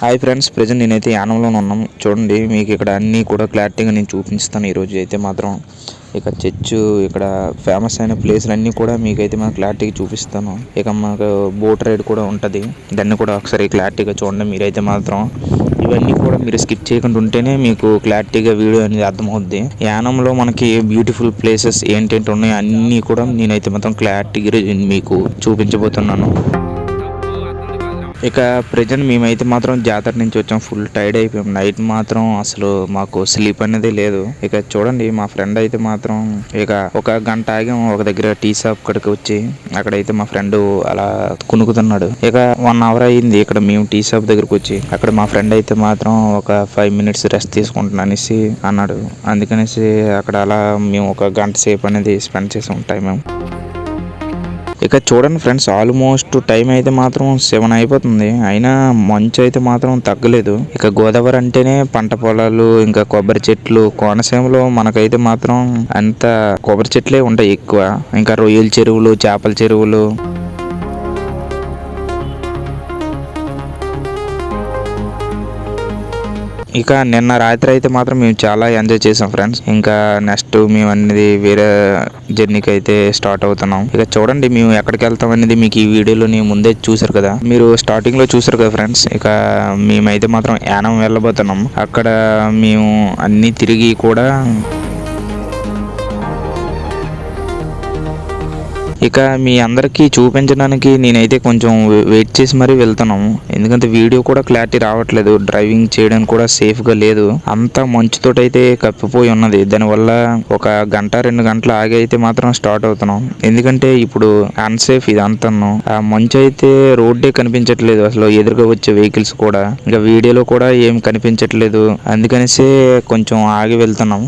Hi friends, present నేనైతే యానంలో ఉన్నాం. చూడండి, మీకు ఇక్కడ అన్నీ కూడా క్లారిటీగా నేను చూపిస్తాను. ఈరోజు అయితే మాత్రం ఇక చర్చు, ఇక్కడ ఫేమస్ అయిన ప్లేస్లు అన్నీ కూడా మీకైతే మాకు క్లారిటీగా చూపిస్తాను. ఇక మాకు బోట్ రైడ్ కూడా ఉంటుంది, దాన్ని కూడా ఒకసారి క్లారిటీగా చూడండి. మీరైతే మాత్రం ఇవన్నీ కూడా మీరు స్కిప్ చేయకుండా ఉంటేనే మీకు క్లారిటీగా వీడియో అనేది అర్థమవుద్ది. యానంలో మనకి బ్యూటిఫుల్ ప్లేసెస్ ఏంటంటే ఉన్నాయో అన్నీ కూడా నేనైతే మాత్రం క్లారిటీగా మీకు చూపించబోతున్నాను. ఇక ప్రజెంట్ మేమైతే మాత్రం జాతర నుంచి వచ్చాం, ఫుల్ టైర్డ్ అయిపోయాం. నైట్ మాత్రం అసలు మాకు స్లీప్ అనేది లేదు. ఇక చూడండి, మా ఫ్రెండ్ అయితే మాత్రం ఇక ఒక గంట ఆగాం ఒక దగ్గర టీ షాప్ కడికి వచ్చి. అక్కడైతే మా ఫ్రెండ్ అలా కునుకుతున్నాడు. ఇక 1 అవర్ అయింది ఇక్కడ మేము టీ షాప్ దగ్గరకు వచ్చి. అక్కడ మా ఫ్రెండ్ అయితే మాత్రం ఒక 5 minutes రెస్ట్ తీసుకుంటున్నా అనేసి అన్నాడు. అందుకనేసి అక్కడ అలా మేము ఒక గంట సేపు అనేది స్పెండ్ చేసి ఉంటాయి మేము. ఇక చూడండి ఫ్రెండ్స్, ఆల్మోస్ట్ టైం అయితే మాత్రం 7 అయిపోతుంది, అయినా మంచు అయితే మాత్రం తగ్గలేదు. ఇక గోదావరి అంటేనే పంట పొలాలు, ఇంకా కొబ్బరి చెట్లు. కోనసీమలో మనకైతే మాత్రం అంత కొబ్బరి చెట్లే ఉంటాయి ఎక్కువ. ఇంకా రొయ్యల చెరువులు, చేపల చెరువులు. ఇక నిన్న రాత్రి అయితే మాత్రం మేము చాలా ఎంజాయ్ చేసాం ఫ్రెండ్స్. ఇంకా నెక్స్ట్ మేము అనేది వేరే జర్నీకి అయితే స్టార్ట్ అవుతున్నాం. ఇక చూడండి, మేము ఎక్కడికి వెళ్తాం అనేది మీకు ఈ వీడియోలోని ముందే చూసారు కదా, మీరు స్టార్టింగ్ లో చూసారు కదా ఫ్రెండ్స్. ఇక మేమైతే మాత్రం యానం వెళ్ళబోతున్నాం. అక్కడ మేము అన్ని తిరిగి కూడా ఇక మీ అందరికీ చూపించడానికి నేనైతే కొంచెం వెయిట్ చేసి మరీ వెళ్తున్నాము. ఎందుకంటే వీడియో కూడా క్లారిటీ రావట్లేదు, డ్రైవింగ్ చేయడానికి కూడా సేఫ్గా లేదు. అంతా మంచుతోటి అయితే కప్పిపోయి ఉన్నది. దానివల్ల ఒక గంట 2 గంటలు ఆగి అయితే మాత్రం స్టార్ట్ అవుతున్నాం. ఎందుకంటే ఇప్పుడు అన్సేఫ్ ఇది అంతాను. ఆ మంచు అయితే రోడ్డే కనిపించట్లేదు అసలు, ఎదురుగా వచ్చే వెహికల్స్ కూడా. ఇంకా వీడియోలో కూడా ఏం కనిపించట్లేదు, అందుకనేసి కొంచెం ఆగి వెళ్తున్నాం.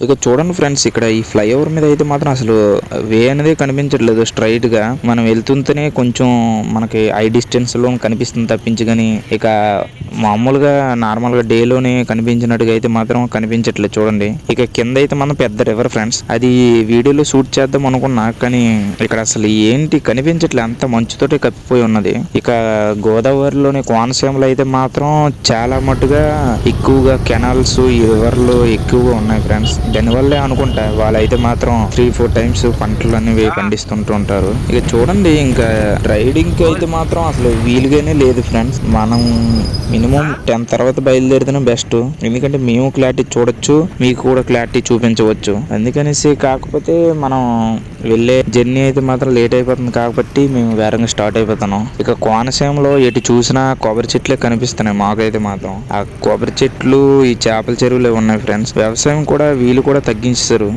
ఇక చూడండి ఫ్రెండ్స్, ఇక్కడ ఈ ఫ్లైఓవర్ మీద అయితే మాత్రం అసలు వే అనేది కనిపించట్లేదు స్ట్రైట్ గా. మనం వెళ్తుంటేనే కొంచెం మనకి ఐ డిస్టెన్స్ లో కనిపిస్తుంది తప్పించి కానీ ఇక మామూలుగా నార్మల్ గా డే లోనే కనిపించినట్టుగా అయితే మాత్రం కనిపించట్లేదు. చూడండి, ఇక కింద అయితే మనం పెద్ద రివర్ ఫ్రెండ్స్, అది వీడియోలో షూట్ చేద్దాం అనుకున్నా కానీ ఇక్కడ అసలు ఏంటి కనిపించట్లేదు, అంత మంచుతోటి కప్పిపోయి ఉన్నది. ఇక గోదావరిలోని కోనసీమలో అయితే మాత్రం చాలా మట్టుగా ఎక్కువగా కెనాల్స్, ఈ రివర్లు ఎక్కువగా ఉన్నాయి ఫ్రెండ్స్. దానివల్లే అనుకుంటా వాళ్ళైతే మాత్రం 3-4 times పంటలు అనేవి పండిస్తుంటూ ఉంటారు. ఇక చూడండి, ఇంకా రైడింగ్ కి అయితే మాత్రం అసలు వీలుగానే లేదు ఫ్రెండ్స్. మనం మినిమం 10 తర్వాత బయలుదేరితేనే బెస్ట్. ఎందుకంటే మేము క్లారిటీ చూడొచ్చు, మీకు కూడా క్లారిటీ చూపించవచ్చు. అందుకనేసి కాకపోతే మనం వెళ్ళే జర్నీ అయితే మాత్రం లేట్ అయిపోతుంది కాబట్టి మేము వేరంగా స్టార్ట్ అయిపోతున్నాం. ఇక కోనసీమలో ఎటు చూసినా కొబ్బరి చెట్లే కనిపిస్తున్నాయి మాకైతే మాత్రం. ఆ కొబ్బరి చెట్లు, ఈ చేపల చెరువులే ఉన్నాయి ఫ్రెండ్స్. వ్యవసాయం కూడా వీళ్ళు కూడా తగ్గించారు.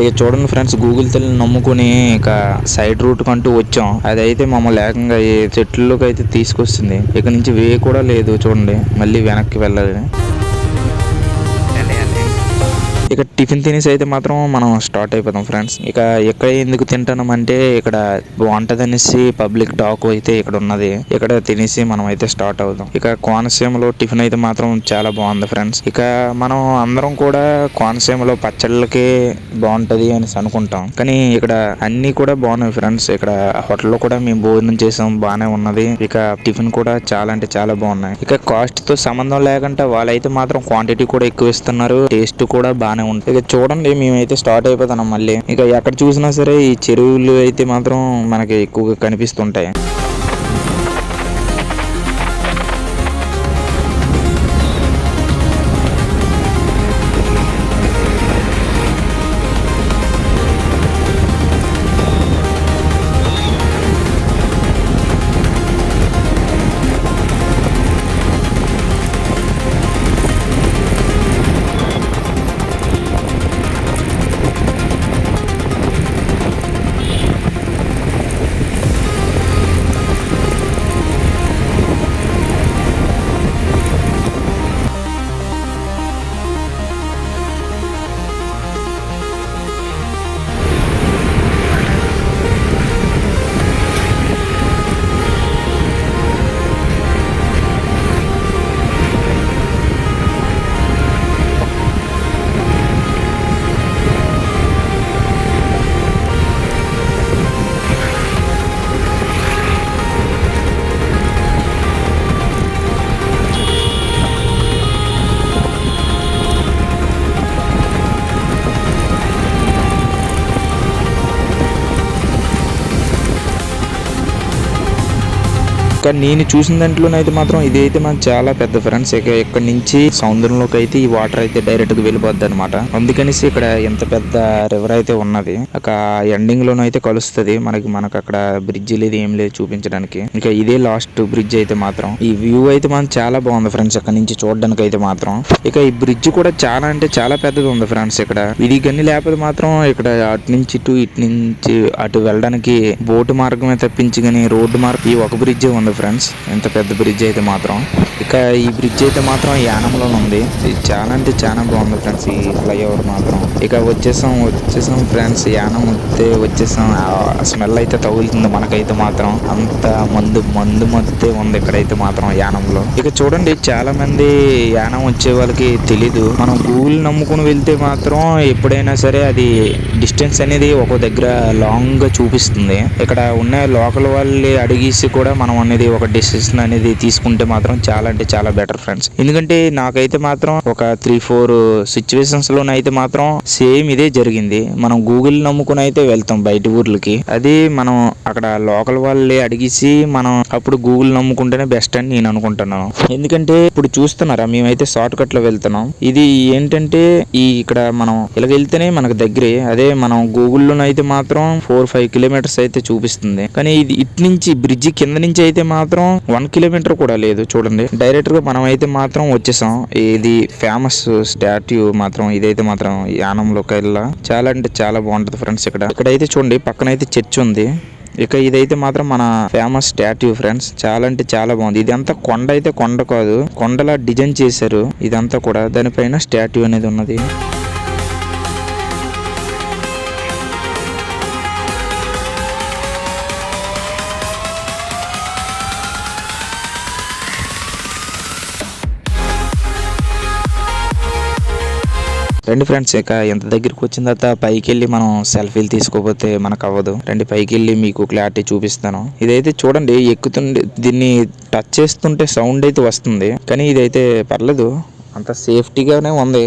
ఇక చూడండి ఫ్రెండ్స్, గూగుల్ తల్లిని నమ్ముకుని ఇక సైడ్ రూట్ కంటూ వచ్చాం. అదైతే మమ్మల్ని ఏకంగా ఈ చెట్లలోకి అయితే తీసుకొస్తుంది. ఇక నుంచి వే కూడా లేదు. చూడండి, మళ్ళీ వెనక్కి వెళ్ళాలి. ఇక టిఫిన్ తినేసి అయితే మాత్రం మనం స్టార్ట్ అయిపోతాం ఫ్రెండ్స్. ఇక ఎక్కడ ఎందుకు తింటాం అంటే ఇక్కడ బాగుంటది అనేసి పబ్లిక్ టాక్ అయితే ఇక్కడ ఉన్నది. ఇక్కడ తినేసి మనం అయితే స్టార్ట్ అవుతాం. ఇక కోనసీమలో టిఫిన్ అయితే మాత్రం చాలా బాగుంది ఫ్రెండ్స్. ఇక మనం అందరం కూడా కోనసీమలో పచ్చళ్ళకే బాగుంటది అనేసి అనుకుంటాం, కానీ ఇక్కడ అన్ని కూడా బాగున్నాయి ఫ్రెండ్స్. ఇక్కడ హోటల్లో కూడా మేము భోజనం చేసాం, బాగానే ఉన్నది. ఇక టిఫిన్ కూడా చాలా అంటే చాలా బాగున్నాయి. ఇక కాస్ట్ తో సంబంధం లేకుండా వాళ్ళైతే మాత్రం క్వాంటిటీ కూడా ఎక్కువ ఇస్తున్నారు, టేస్ట్ కూడా బాగానే ఉంటుంది. ఇక చూడండి, మేమైతే స్టార్ట్ అయిపోతున్నాం మళ్ళీ. ఇక ఎక్కడ చూసినా సరే ఈ చెరువులు అయితే మాత్రం మనకి ఎక్కువగా కనిపిస్తుంటాయి. ఇక నేను చూసిన దాంట్లోనైతే మాత్రం ఇదైతే మనకు చాలా పెద్ద ఫ్రెండ్స్. ఇక ఇక్కడ నుంచి సముద్రంలోకి అయితే ఈ వాటర్ అయితే డైరెక్ట్ గా వెళ్ళిపోద్ది అనమాట. అందుకనేసి ఇక్కడ ఎంత పెద్ద రివర్ అయితే ఉన్నది. ఒక ఎండింగ్ లోనైతే కలుస్తుంది మనకు అక్కడ బ్రిడ్జ్ లేదు ఏం లేదు చూపించడానికి. ఇంకా ఇదే లాస్ట్ బ్రిడ్జ్ అయితే మాత్రం ఈ వ్యూ అయితే మనకు చాలా బాగుంది ఫ్రెండ్స్ అక్కడ నుంచి చూడడానికి అయితే మాత్రం. ఇక ఈ బ్రిడ్జ్ కూడా చాలా అంటే చాలా పెద్దది ఉంది ఫ్రెండ్స్. ఇక్కడ ఇది గన్ని లేకపోతే మాత్రం ఇక్కడ అటు నుంచి ఇటు నుంచి అటు వెళ్ళడానికి బోటు మార్గమే తప్పించి కానీ రోడ్డు మార్గం ఈ ఒక బ్రిడ్జ్ ఉంది ఫ్రెండ్స్. ఎంత పెద్ద బ్రిడ్జ్ అయితే మాత్రం. ఇక ఈ బ్రిడ్జ్ అయితే మాత్రం యానంలో ఉంది. ఇది చాలా అంటే చాలా బాగుంది ఫ్రెండ్స్ ఈ ఫ్లైఓవర్ మాత్రం. ఇక వచ్చేసాం ఫ్రెండ్స్ యానం వచ్చేసాం. స్మెల్ అయితే తగులుతుంది మనకైతే మాత్రం. అంత మందు మత్తే ఉంది ఇక్కడైతే మాత్రం యానంలో. ఇక చూడండి చాలా మంది యానం వచ్చే వాళ్ళకి తెలీదు. మనం గూగుల్ నమ్ముకుని వెళ్తే మాత్రం ఎప్పుడైనా సరే అది డిస్టెన్స్ అనేది ఒక దగ్గర లాంగ్ గా చూపిస్తుంది. ఇక్కడ ఉన్న లోకల్ వాళ్ళు అడిగేసి కూడా మనం అనేది ఒక డెసిషన్ అనేది తీసుకుంటే మాత్రం చాలా అంటే చాలా బెటర్ ఫ్రెండ్స్. ఎందుకంటే నాకైతే మాత్రం ఒక 3-4 సిచ్యువేషన్స్ లోనైతే మాత్రం సేమ్ ఇదే జరిగింది. మనం గూగుల్ నమ్ముకుని అయితే వెళ్తాం బయట ఊర్లకి. అది మనం అక్కడ లోకల్ వాళ్ళే అడిగేసి మనం అప్పుడు గూగుల్ నమ్ముకుంటేనే బెస్ట్ అని నేను అనుకుంటున్నాను. ఎందుకంటే ఇప్పుడు చూస్తున్నారా మేమైతే షార్ట్ కట్ లో వెళ్తున్నాం. ఇది ఏంటంటే ఇక్కడ మనం ఇలా వెళ్తేనే మనకు దగ్గరే. అదే మనం గూగుల్లోనైతే మాత్రం 4-5 కిలోమీటర్స్ అయితే చూపిస్తుంది. కానీ ఇది ఇటు నుంచి బ్రిడ్జి కింద నుంచి అయితే మాత్రం 1 కిలోమీటర్ కూడా లేదు. చూడండి డైరెక్ట్ గా మనం అయితే మాత్రం వచ్చేసాం. ఇది ఫేమస్ స్టాట్యూ మాత్రం ఇదైతే మాత్రం యానంలోకి వెళ్ళా చాలా అంటే చాలా బాగుంటది ఫ్రెండ్స్. ఇక్కడైతే చూడండి పక్కన అయితే చర్చ్ ఉంది. ఇక ఇదైతే మాత్రం మన ఫేమస్ స్టాట్యూ ఫ్రెండ్స్. చాలా అంటే చాలా బాగుంది. ఇదంతా కొండ అయితే కొండ కాదు, కొండలా డిజైన్ చేశారు ఇదంతా కూడా. దానిపైన స్టాట్యూ అనేది ఉన్నది. రండి ఫ్రెండ్స్ ఇక ఎంత దగ్గరికి వచ్చిన తర్వాత పైకి వెళ్ళి మనం సెల్ఫీలు తీసుకోపోతే మనకు అవ్వదు. రండి పైకి వెళ్ళి మీకు క్లారిటీ చూపిస్తాను. ఇదైతే చూడండి ఎక్కుతుండే దీన్ని టచ్ చేస్తుంటే సౌండ్ అయితే వస్తుంది. కానీ ఇదైతే పర్లేదు, అంత సేఫ్టీగానే ఉంది.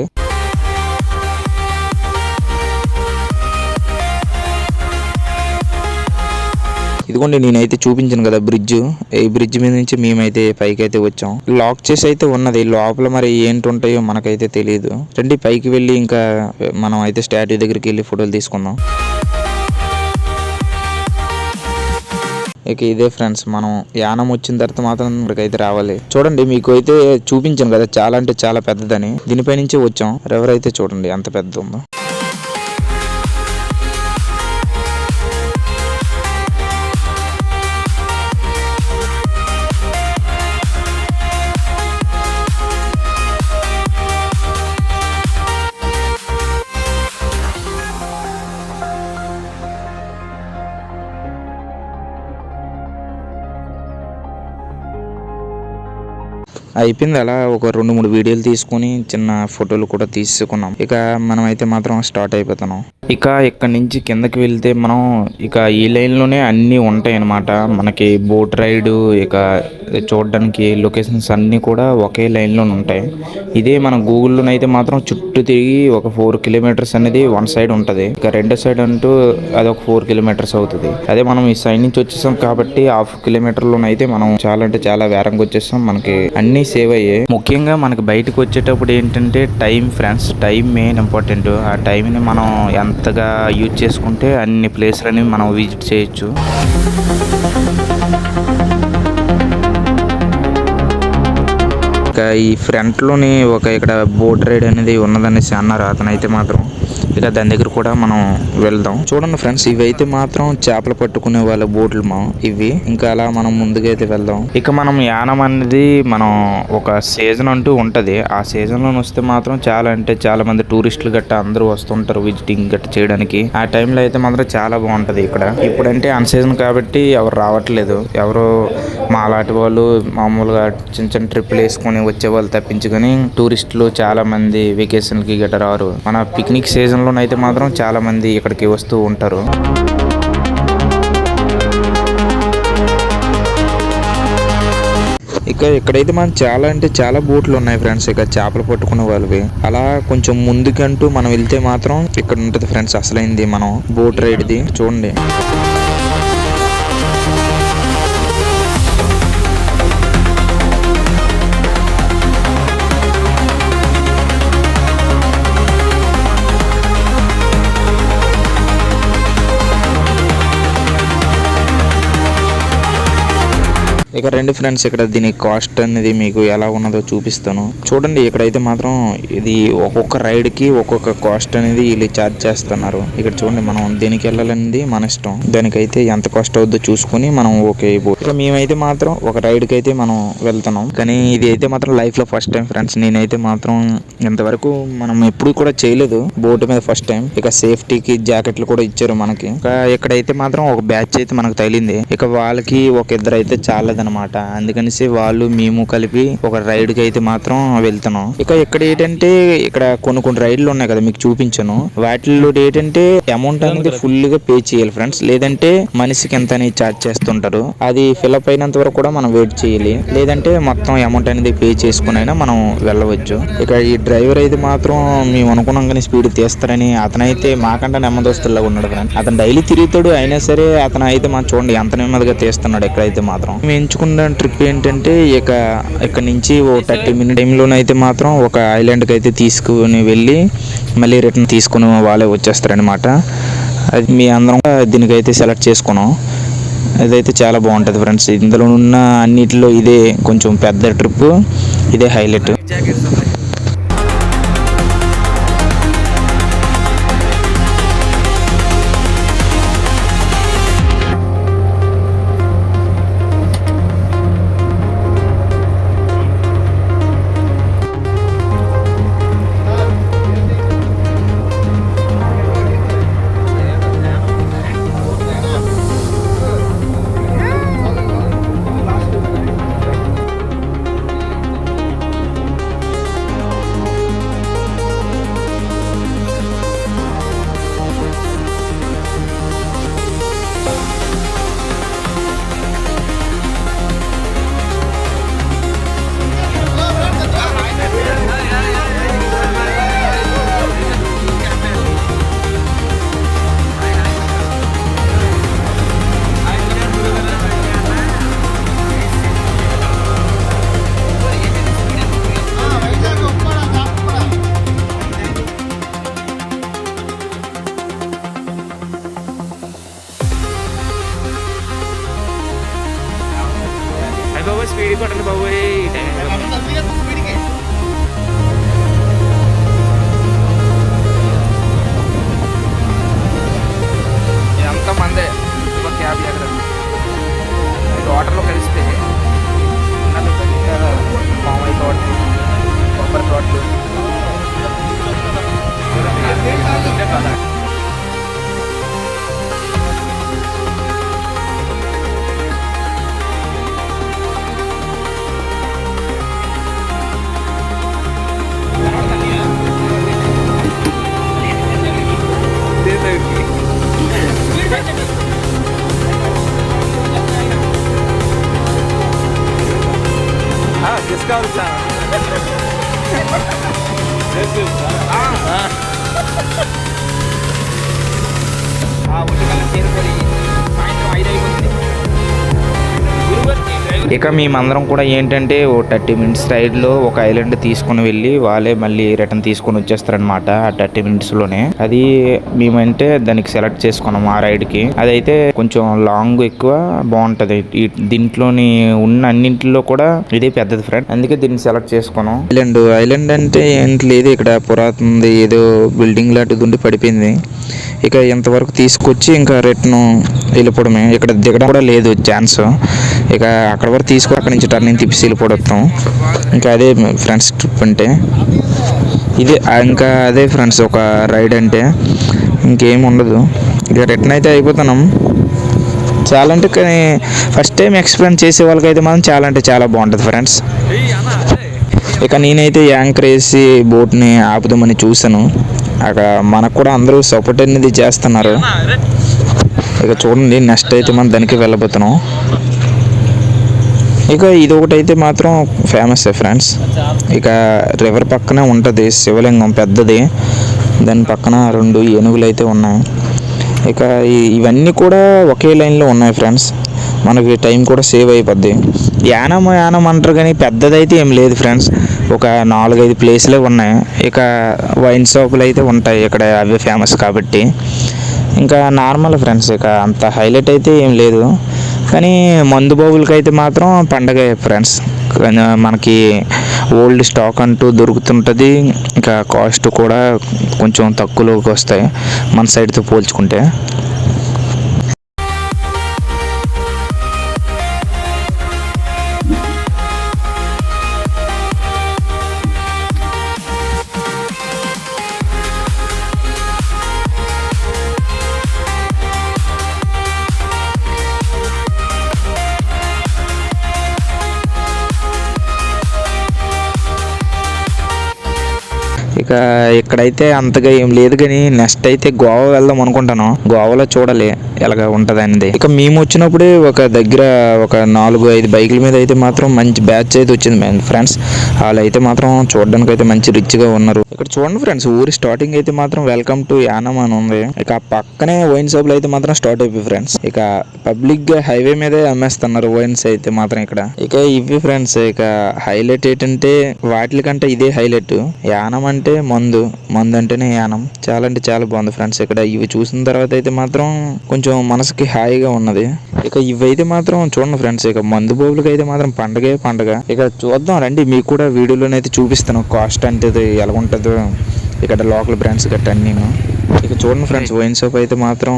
ఇదిగోండి నేనైతే చూపించాను కదా బ్రిడ్జ్. ఈ బ్రిడ్జ్ మీద నుంచి మేమైతే పైకి అయితే వచ్చాం. లాక్ చేసి అయితే ఉన్నది. లోపల మరి ఏంటి ఉంటాయో మనకైతే తెలియదు. రండి పైకి వెళ్ళి ఇంకా మనం అయితే స్టాట్యూ దగ్గరికి వెళ్ళి ఫోటోలు తీసుకుందాం. ఇక ఇదే ఫ్రెండ్స్ మనం యానం వచ్చిన తర్వాత మాత్రం ఇక్కడికైతే రావాలి. చూడండి మీకు అయితే చూపించాను కదా చాలా అంటే చాలా పెద్దదని. దీనిపై నుంచి వచ్చాం. రివర్ అయితే చూడండి ఎంత పెద్ద ఉందో. అయిపోయింది. అలా ఒక 2-3 వీడియోలు తీసుకొని చిన్న ఫోటోలు కూడా తీసుకున్నాం. ఇక మనం అయితే మాత్రం స్టార్ట్ అయిపోతున్నాం. ఇక ఇక్కడ నుంచి కిందకి వెళ్తే మనం ఇక ఈ లైన్లోనే అన్నీ ఉంటాయి అన్నమాట. మనకి బోట్ రైడ్ ఇక చూడడానికి లొకేషన్స్ అన్నీ కూడా ఒకే లైన్లోనే ఉంటాయి. ఇదే మన గూగుల్లోనైతే మాత్రం చుట్టూ తిరిగి ఒక 4 కిలోమీటర్స్ అనేది వన్ సైడ్ ఉంటుంది. ఇక రెండో సైడ్ అంటూ అదొక 4 కిలోమీటర్స్ అవుతుంది. అదే మనం ఈ సైడ్ నుంచి వచ్చేసాం కాబట్టి 1/2 కిలోమీటర్లోనైతే మనం చాలా అంటే చాలా వేరంగా వచ్చేసాం. మనకి అన్ని సేవ్ అయ్యాయి. ముఖ్యంగా మనకి బయటకు వచ్చేటప్పుడు ఏంటంటే time friends. Time main important. ఆ టైంని మనం ఎంతగా యూజ్ చేసుకుంటే అన్ని ప్లేస్లని మనం విజిట్ చేయొచ్చు. ఇక ఈ ఫ్రంట్లోని ఇక్కడ బోట్ రైడ్ అనేది ఉన్నదనేసి అన్నారు అతనైతే మాత్రం. ఇక దాని దగ్గర కూడా మనం వెళ్దాం. చూడండి ఫ్రెండ్స్ ఇవైతే మాత్రం చేపలు పట్టుకునే వాళ్ళ బోట్లు ఇవి. ఇంకా అలా మనం ముందుగా అయితే వెళ్దాం. ఇక మనం యానం అనేది మనం ఒక సీజన్ అంటూ ఉంటది. ఆ సీజన్ లో వస్తే మాత్రం చాలా అంటే చాలా మంది టూరిస్టులు గట్ట అందరూ వస్తుంటారు విజిటింగ్ గట్ట చేయడానికి. ఆ టైంలో అయితే మాత్రం చాలా బాగుంటది ఇక్కడ. ఇప్పుడంటే అన్ సీజన్ కాబట్టి ఎవరు రావట్లేదు. ఎవరు మాలాంటి వాళ్ళు మామూలుగా చిన్న చిన్న ట్రిప్లు వేసుకొని వచ్చే వాళ్ళు తప్పించుకొని టూరిస్టులు చాలా మంది వెకేషన్ కి గట్ట రారు. మన పిక్నిక్ సీజన్ లోనైతే మాత్రం చాలా మంది ఇక్కడికి వస్తూ ఉంటారు. ఇక్కడైతే మనం చాలా అంటే చాలా బోట్లు ఉన్నాయి ఫ్రెండ్స్. ఇక చేపలు పట్టుకునే వాళ్ళవి. అలా కొంచెం ముందుకంటూ మనం వెళ్తే మాత్రం ఇక్కడ ఉంటది ఫ్రెండ్స్ అసలైంది మనం బోట్ రైడ్ది. చూడండి ఇక రెండు ఫ్రెండ్స్ ఇక్కడ దీని కాస్ట్ అనేది మీకు ఎలా ఉన్నదో చూపిస్తాను చూడండి. ఇక్కడైతే మాత్రం ఇది ఒక్కొక్క రైడ్ కి ఒక్కొక్క కాస్ట్ అనేది వీళ్ళు ఛార్జ్ చేస్తున్నారు. ఇక్కడ చూడండి, మనం దేనికి వెళ్ళాలనేది మన ఇష్టం. దానికైతే ఎంత కాస్ట్ అవుద్దో చూసుకుని మనం ఓకే అయిపోతుంది. ఇక మేమైతే మాత్రం ఒక రైడ్ కి అయితే మనం వెళ్తున్నాం. కానీ ఇది అయితే మాత్రం లైఫ్ లో ఫస్ట్ టైం ఫ్రెండ్స్. నేనైతే మాత్రం ఇంతవరకు మనం ఎప్పుడు కూడా చేయలేదు బోట్ మీద, ఫస్ట్ టైం. ఇక సేఫ్టీకి జాకెట్లు కూడా ఇచ్చారు మనకి. ఇక ఇక్కడైతే మాత్రం ఒక బ్యాచ్ అయితే మనకు తగిలింది. ఇక వాళ్ళకి ఒక ఇద్దరు అయితే చాలదనమాట. అందుకనేసి వాళ్ళు మేము కలిపి ఒక రైడ్ కి అయితే మాత్రం వెళ్తున్నాం. ఇక ఇక్కడ ఏంటంటే ఇక్కడ కొన్ని రైడ్లు ఉన్నాయి కదా మీకు చూపించాను. వాటిల్లో ఏంటంటే అమౌంట్ అనేది ఫుల్ గా పే చేయాలి ఫ్రెండ్స్. లేదంటే మనిషికి ఎంత అని ఛార్జ్ చేస్తుంటారు. అది ఫిల్అప్ అయినంత వరకు కూడా మనం వెయిట్ చేయాలి. లేదంటే మొత్తం అమౌంట్ అనేది పే చేసుకుని అయినా మనం వెళ్ళవచ్చు. ఇక ఈ డ్రైవర్ అయితే మాత్రం మేము అనుకున్నాం కానీ స్పీడ్ తీస్తారని, అతనైతే మాకంటే నెమ్మదస్తుల్లాగా ఉన్నాడు ఫ్రెండ్స్. అతను డైలీ తిరుగుతాడు, అయినా సరే అతను అయితే మనం చూడండి ఎంత నెమ్మదిగా తీస్తున్నాడు. ఎక్కడైతే మాత్రం మేము ఎంచుకున్న ట్రిప్ ఏంటంటే ఇక్కడ నుంచి ఓ 30 minutes టైంలోనైతే మాత్రం ఒక ఐలాండ్ కి అయితే తీసుకుని వెళ్ళి మళ్ళీ రిటర్న్ తీసుకుని వాళ్ళే వచ్చేస్తారనమాట. అది మీ అందరం దీనికైతే సెలెక్ట్ చేసుకున్నాం. అదైతే చాలా బాగుంటుంది ఫ్రెండ్స్. ఇందులో ఉన్న అన్నిటిలో ఇదే కొంచెం పెద్ద ట్రిప్, ఇదే హైలైట్. స్పీడ్ కొట్టండి బాబు. ఇదంతా మందే. ఒక క్యాబ్ ఎక్కడ వాటర్లో కలిస్తే మామయ్య తోటలు, కొబ్బరి తోటలు కదా. Discount sir. ఇక మేమందరం కూడా ఏంటంటే ఓ 30 minutes రైడ్లో ఒక ఐలాండ్ తీసుకుని వెళ్ళి వాళ్ళే మళ్ళీ రిటర్న్ తీసుకొని వచ్చేస్తారనమాట. ఆ 30 minutesలోనే. అది మేమంటే దానికి సెలెక్ట్ చేసుకున్నాం ఆ రైడ్కి. అదైతే కొంచెం లాంగ్ ఎక్కువ బాగుంటది. దీంట్లోని ఉన్న అన్నింటిలో కూడా ఇదే పెద్దది ఫ్రెండ్, అందుకే దీన్ని సెలెక్ట్ చేసుకున్నాం. ఐలాండ్ అంటే ఏంటి లేదు, ఇక్కడ పురాతనది ఏదో బిల్డింగ్ లాంటిది ఉండి పడిపోయింది. ఇక ఇంతవరకు తీసుకొచ్చి ఇంకా రిటర్న్ వెళ్ళిపోవడమే. ఇక్కడ దిగడం కూడా లేదు ఛాన్స్. ఇక అక్కడ వరకు తీసుకొని అక్కడి నుంచి టర్నింగ్ తిప్పి వెళ్ళిపోవడం. ఇంకా అదే ఫ్రెండ్స్ ట్రిప్ అంటే ఇదే. ఇంకా అదే ఫ్రెండ్స్ ఒక రైడ్ అంటే ఇంకేం ఉండదు. ఇక రిటర్న్ అయితే అయిపోతున్నాం. చాలా అంటే కానీ ఫస్ట్ టైం ఎక్స్ప్లెయిన్ చేసే వాళ్ళకైతే మాత్రం చాలా అంటే చాలా బాగుంటుంది ఫ్రెండ్స్. ఇక నేనైతే యాంకర్ వేసి బోట్ని ఆపుదామని చూశాను. అక్కడ మనకు కూడా అందరూ సపోర్ట్ అనేది చేస్తున్నారు. ఇక చూడండి, నెక్స్ట్ అయితే మనం దానికి వెళ్ళబోతున్నాం. ఇక ఇది ఒకటైతే మాత్రం ఫేమస్ ఫ్రెండ్స్. ఇక రివర్ పక్కనే ఉంటుంది శివలింగం పెద్దది. దాని పక్కన 2 ఏనుగులు అయితే ఉన్నాయి. ఇక ఇవన్నీ కూడా ఒకే లైన్లో ఉన్నాయి ఫ్రెండ్స్. మనకి టైం కూడా సేవ్ అయిపోద్ది. యానం అంటారు కానీ పెద్దదైతే ఏం లేదు ఫ్రెండ్స్. ఒక 4-5 ప్లేస్లే ఉన్నాయి. ఇక వైన్ షాపులు అయితే ఉంటాయి ఇక్కడ, అవే ఫేమస్ కాబట్టి. ఇంకా నార్మల్ ఫ్రెండ్స్, ఇక అంత హైలైట్ అయితే ఏం లేదు. కానీ మందు బాబులకి అయితే మాత్రం పండగే ఫ్రెండ్స్. మనకి ఓల్డ్ స్టాక్ అంటూ దొరుకుతుంటుంది, ఇంకా కాస్ట్ కూడా కొంచెం తక్కువలోకి వస్తాయి మన సైడ్తో పోల్చుకుంటే. ఇక ఇక్కడైతే అంతగా ఏం లేదు, కానీ నెక్స్ట్ అయితే గోవా వెళ్దాం అనుకుంటాను. గోవాలో చూడాలి ఎలాగ ఉంటుంది అనేది. ఇక మేము వచ్చినప్పుడే ఒక దగ్గర ఒక 4-5 బైకుల మీద అయితే మాత్రం మంచి బ్యాచ్ అయితే వచ్చింది ఫ్రెండ్స్. వాళ్ళు అయితే మాత్రం చూడడానికి అయితే మంచి రిచ్గా ఉన్నారు. ఇక్కడ చూడండి ఫ్రెండ్స్, ఊరి స్టార్టింగ్ అయితే మాత్రం వెల్కమ్ టు యానం అని ఉంది. ఇక పక్కనే వైన్ షాపులు అయితే మాత్రం స్టార్ట్ అయిపోయి ఫ్రెండ్స్. ఇక పబ్లిక్ గా హైవే మీదే అమ్మేస్తున్నారు వైన్స్ అయితే మాత్రం ఇక్కడ. ఇక ఇవి ఫ్రెండ్స్, ఇక హైలైట్ ఏంటంటే వాటికంటే ఇదే హైలైట్. యానం అంటే మందు అంటేనే యానం. చాలా అంటే చాలా బాగుంది ఫ్రెండ్స్. ఇక్కడ ఇవి చూసిన తర్వాత అయితే మాత్రం కొంచెం మనసుకి హాయిగా ఉన్నది. ఇక ఇవైతే మాత్రం చూడండి ఫ్రెండ్స్, ఇక మందు బాబులకి అయితే మాత్రం పండగే పండగ. ఇక చూద్దాం రండి, మీకు కూడా వీడియోలోనైతే చూపిస్తాను కాస్ట్ అంటే ఎలా ఉంటుందో ఇక్కడ లోకల్ బ్రాండ్స్ గట్ట అన్నీ. ఇక చూడండి ఫ్రెండ్స్, వైన్ షాప్ అయితే మాత్రం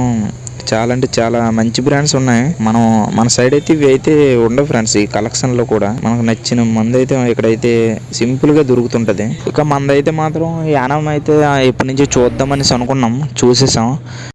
చాలా అంటే చాలా మంచి బ్రాండ్స్ ఉన్నాయి. మన సైడ్ అయితే ఇవి అయితే ఉండవు ఫ్రెండ్స్. ఈ కలెక్షన్ లో కూడా మనకు నచ్చిన మందు అయితే ఇక్కడైతే సింపుల్ గా దొరుకుతుంటది. ఇక మందైతే మాత్రం యానం అయితే ఎప్పటి నుంచి చూద్దామని అనుకున్నాం, చూసేసాం.